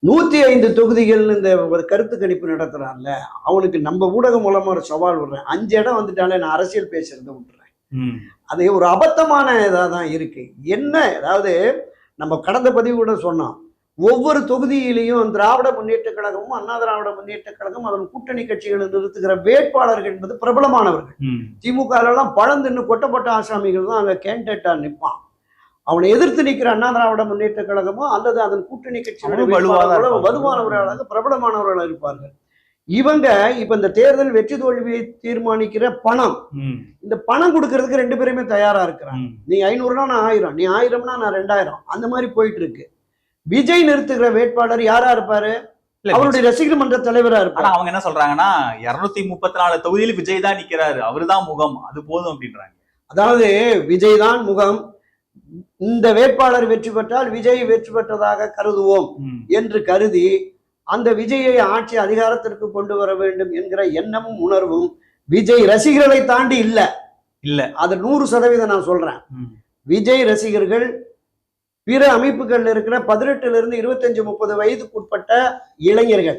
105 தொகுதிகள் இந்த ஒரு கருத்து கணிப்பு நடத்துறான்ல, அவனுக்கு நம்ம ஊடகம் மூலமா ஒரு சவால் விடுறேன். 5 இடம் வந்துட்டாலே நான் அரசியல் பேசுறத விட்டுறேன். அது ஒரு அபத்தமான இதா தான் இருக்கு. என்ன அதாவது நம்ம கடந்த பதிவு கூட சொன்னோம். ஒவ்வொரு தொகுதியிலையும் திராவிட முன்னேற்றக் கழகமும், அண்ணா திராவிட முன்னேற்றக் கழகம் அதன் கூட்டணி கட்சிகளை நிறுத்துகிற வேட்பாளர்கள் என்பது பிரபலமானவர்கள். திமுகலாம் பழந்தின்னு கொட்டப்பட்ட ஆசாமிகள் தான் அங்க கேண்டிடேட்டா நிற்பான். அவனை எதிர்த்து நிற்கிற அண்ணா திராவிட முன்னேற்ற கழகமோ அல்லது அதன் கூட்டணி கட்சியோட வலுவானவர்களாக பிரபலமானவர்களாக இருப்பார்கள். இவங்க இப்ப இந்த தேர்தல் வெற்றி தோல்வியை தீர்மானிக்கிற பணம், இந்த பணம் கொடுக்கறதுக்கு 2 பேருமே தயாரா இருக்கிறாங்க. நீ 500னா நான் 1000, நீ 1000னா நான் 2000, அந்த மாதிரி போயிட்டு இருக்கு. விஜய் நிறுத்துகிற வேட்பாளர் யாரா இருப்பாரு? அவருடைய ரசிகர் மன்ற தலைவரா இருப்பாரு. அவங்க என்ன சொல்றாங்கன்னா 234 தொகுதியில் விஜய் தான் நிக்கிறாரு, அவருதான் முகம், அது போதும் அப்படின்றாங்க. அதாவது விஜய் தான் முகம், இந்த வேட்பாளர் வெற்றி பெற்றால் விஜய் வெற்றி பெற்றதாக கருதுவோம் என்று கருதி அந்த விஜயை ஆட்சி அதிகாரத்திற்கு கொண்டு வர வேண்டும் என்கிற எண்ணமும் உணர்வும் விஜய் ரசிகர்களை தாண்டி இல்ல அது 100% நான் சொல்றேன். விஜய் ரசிகர்கள் பிற அமைப்புகள் இருக்கிற 18 இருந்து 25-30 வயதுக்குட்பட்ட இளைஞர்கள்